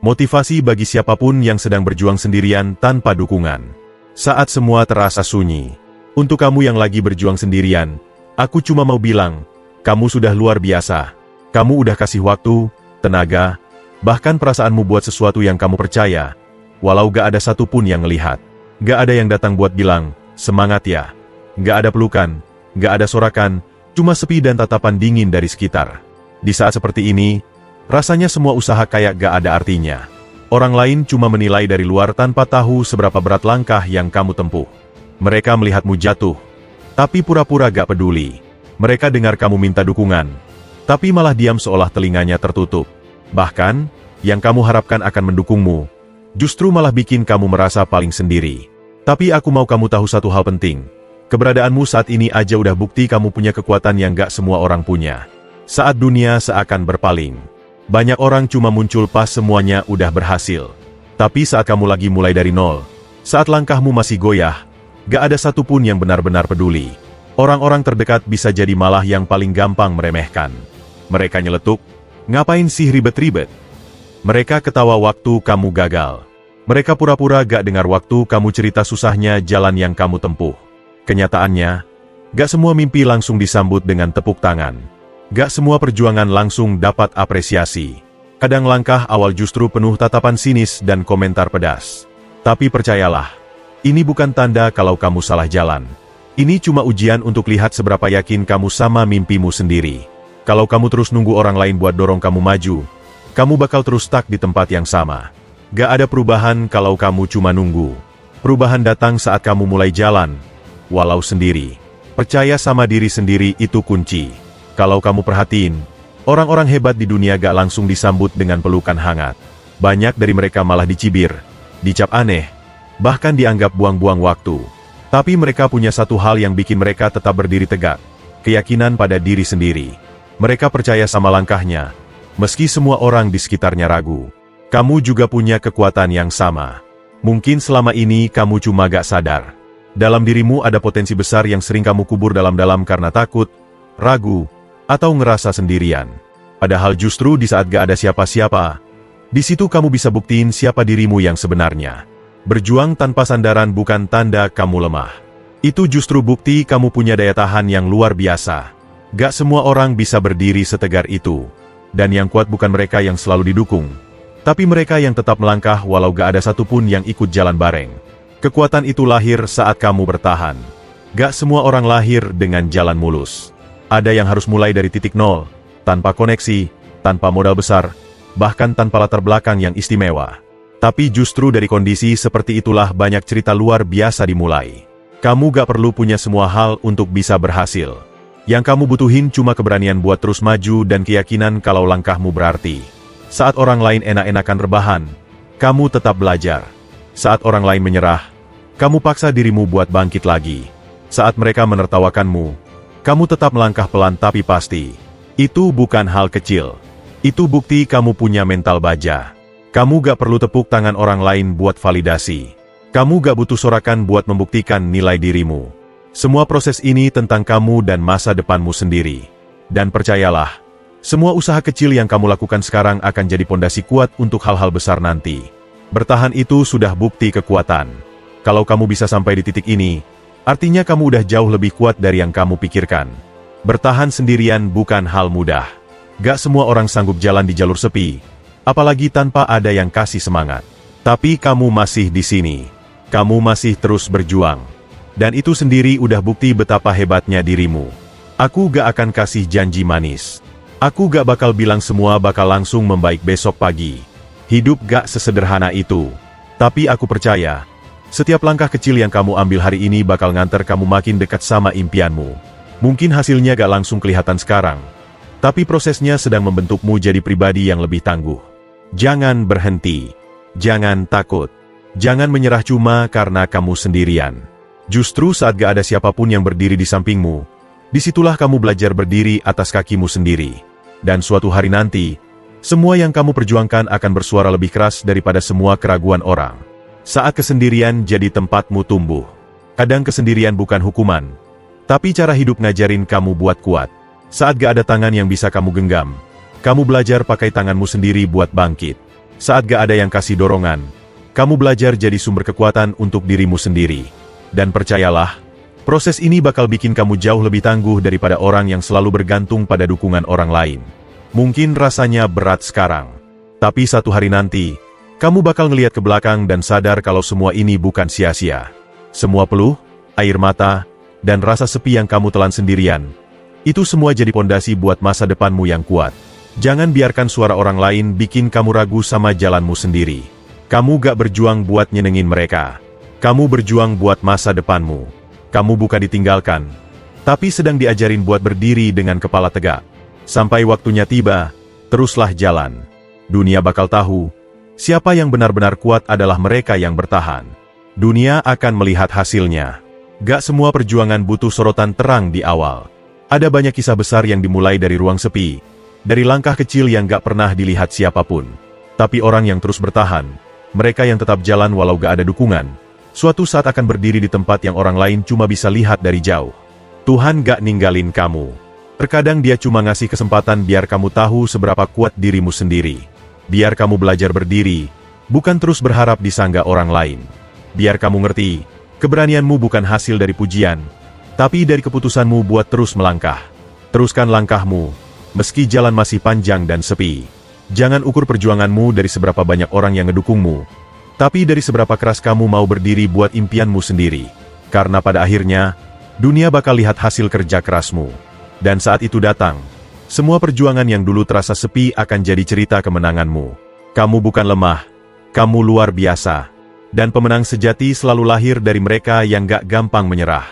Motivasi bagi siapapun yang sedang berjuang sendirian tanpa dukungan. Saat semua terasa sunyi. Untuk kamu yang lagi berjuang sendirian, aku cuma mau bilang, kamu sudah luar biasa. Kamu udah kasih waktu, tenaga, bahkan perasaanmu buat sesuatu yang kamu percaya, walau gak ada satupun yang ngelihat. Gak ada yang datang buat bilang, semangat ya. Gak ada pelukan, gak ada sorakan, cuma sepi dan tatapan dingin dari sekitar. Di saat seperti ini, rasanya semua usaha kayak gak ada artinya. Orang lain cuma menilai dari luar tanpa tahu seberapa berat langkah yang kamu tempuh. Mereka melihatmu jatuh, tapi pura-pura gak peduli. Mereka dengar kamu minta dukungan, tapi malah diam seolah telinganya tertutup. Bahkan, yang kamu harapkan akan mendukungmu, justru malah bikin kamu merasa paling sendiri. Tapi aku mau kamu tahu satu hal penting. Keberadaanmu saat ini aja udah bukti kamu punya kekuatan yang gak semua orang punya. Saat dunia seakan berpaling, banyak orang cuma muncul pas semuanya udah berhasil. Tapi saat kamu lagi mulai dari nol, saat langkahmu masih goyah, gak ada satupun yang benar-benar peduli. Orang-orang terdekat bisa jadi malah yang paling gampang meremehkan. Mereka nyeletuk, ngapain sih ribet-ribet? Mereka ketawa waktu kamu gagal. Mereka pura-pura gak dengar waktu kamu cerita susahnya jalan yang kamu tempuh. Kenyataannya, gak semua mimpi langsung disambut dengan tepuk tangan. Gak semua perjuangan langsung dapat apresiasi. Kadang langkah awal justru penuh tatapan sinis dan komentar pedas. Tapi percayalah, ini bukan tanda kalau kamu salah jalan. Ini cuma ujian untuk lihat seberapa yakin kamu sama mimpimu sendiri. Kalau kamu terus nunggu orang lain buat dorong kamu maju, kamu bakal terus stuck di tempat yang sama. Gak ada perubahan kalau kamu cuma nunggu. Perubahan datang saat kamu mulai jalan, walau sendiri. Percaya sama diri sendiri itu kunci. Kalau kamu perhatiin, orang-orang hebat di dunia gak langsung disambut dengan pelukan hangat. Banyak dari mereka malah dicibir, dicap aneh, bahkan dianggap buang-buang waktu. Tapi mereka punya satu hal yang bikin mereka tetap berdiri tegak. Keyakinan pada diri sendiri. Mereka percaya sama langkahnya, meski semua orang di sekitarnya ragu. Kamu juga punya kekuatan yang sama. Mungkin selama ini kamu cuma gak sadar. Dalam dirimu ada potensi besar yang sering kamu kubur dalam-dalam karena takut, ragu, atau ngerasa sendirian. Padahal justru di saat gak ada siapa-siapa, di situ kamu bisa buktiin siapa dirimu yang sebenarnya. Berjuang tanpa sandaran bukan tanda kamu lemah. Itu justru bukti kamu punya daya tahan yang luar biasa. Gak semua orang bisa berdiri setegar itu. Dan yang kuat bukan mereka yang selalu didukung, tapi mereka yang tetap melangkah walau gak ada satupun yang ikut jalan bareng. Kekuatan itu lahir saat kamu bertahan. Gak semua orang lahir dengan jalan mulus. Ada yang harus mulai dari titik nol, tanpa koneksi, tanpa modal besar, bahkan tanpa latar belakang yang istimewa. Tapi justru dari kondisi seperti itulah banyak cerita luar biasa dimulai. Kamu gak perlu punya semua hal untuk bisa berhasil. Yang kamu butuhin cuma keberanian buat terus maju dan keyakinan kalau langkahmu berarti. Saat orang lain enak-enakan rebahan, kamu tetap belajar. Saat orang lain menyerah, kamu paksa dirimu buat bangkit lagi. Saat mereka menertawakanmu, kamu tetap melangkah pelan tapi pasti. Itu bukan hal kecil. Itu bukti kamu punya mental baja. Kamu gak perlu tepuk tangan orang lain buat validasi. Kamu gak butuh sorakan buat membuktikan nilai dirimu. Semua proses ini tentang kamu dan masa depanmu sendiri. Dan percayalah, semua usaha kecil yang kamu lakukan sekarang akan jadi pondasi kuat untuk hal-hal besar nanti. Bertahan itu sudah bukti kekuatan. Kalau kamu bisa sampai di titik ini, artinya kamu udah jauh lebih kuat dari yang kamu pikirkan. Bertahan sendirian bukan hal mudah. Gak semua orang sanggup jalan di jalur sepi, apalagi tanpa ada yang kasih semangat. Tapi kamu masih di sini. Kamu masih terus berjuang. Dan itu sendiri udah bukti betapa hebatnya dirimu. Aku gak akan kasih janji manis. Aku gak bakal bilang semua bakal langsung membaik besok pagi. Hidup gak sesederhana itu. Tapi aku percaya, setiap langkah kecil yang kamu ambil hari ini bakal nganter kamu makin dekat sama impianmu. Mungkin hasilnya gak langsung kelihatan sekarang, tapi prosesnya sedang membentukmu jadi pribadi yang lebih tangguh. Jangan berhenti. Jangan takut. Jangan menyerah cuma karena kamu sendirian. Justru saat gak ada siapapun yang berdiri di sampingmu, disitulah kamu belajar berdiri atas kakimu sendiri. Dan suatu hari nanti, semua yang kamu perjuangkan akan bersuara lebih keras daripada semua keraguan orang. Saat kesendirian jadi tempatmu tumbuh. Kadang kesendirian bukan hukuman, tapi cara hidup ngajarin kamu buat kuat. Saat gak ada tangan yang bisa kamu genggam, kamu belajar pakai tanganmu sendiri buat bangkit. Saat gak ada yang kasih dorongan, kamu belajar jadi sumber kekuatan untuk dirimu sendiri. Dan percayalah, proses ini bakal bikin kamu jauh lebih tangguh daripada orang yang selalu bergantung pada dukungan orang lain. Mungkin rasanya berat sekarang, tapi satu hari nanti, kamu bakal ngelihat ke belakang dan sadar kalau semua ini bukan sia-sia. Semua peluh, air mata, dan rasa sepi yang kamu telan sendirian, itu semua jadi pondasi buat masa depanmu yang kuat. Jangan biarkan suara orang lain bikin kamu ragu sama jalanmu sendiri. Kamu gak berjuang buat nyenengin mereka. Kamu berjuang buat masa depanmu. Kamu bukan ditinggalkan, tapi sedang diajarin buat berdiri dengan kepala tegak. Sampai waktunya tiba, teruslah jalan. Dunia bakal tahu, siapa yang benar-benar kuat adalah mereka yang bertahan. Dunia akan melihat hasilnya. Gak semua perjuangan butuh sorotan terang di awal. Ada banyak kisah besar yang dimulai dari ruang sepi, dari langkah kecil yang gak pernah dilihat siapapun. Tapi orang yang terus bertahan, mereka yang tetap jalan walau gak ada dukungan, suatu saat akan berdiri di tempat yang orang lain cuma bisa lihat dari jauh. Tuhan gak ninggalin kamu. Terkadang Dia cuma ngasih kesempatan biar kamu tahu seberapa kuat dirimu sendiri. Biar kamu belajar berdiri, bukan terus berharap disangga orang lain. Biar kamu ngerti, keberanianmu bukan hasil dari pujian, tapi dari keputusanmu buat terus melangkah. Teruskan langkahmu, meski jalan masih panjang dan sepi. Jangan ukur perjuanganmu dari seberapa banyak orang yang ngedukungmu, tapi dari seberapa keras kamu mau berdiri buat impianmu sendiri. Karena pada akhirnya, dunia bakal lihat hasil kerja kerasmu. Dan saat itu datang, semua perjuangan yang dulu terasa sepi akan jadi cerita kemenanganmu. Kamu bukan lemah, kamu luar biasa. Dan pemenang sejati selalu lahir dari mereka yang gak gampang menyerah.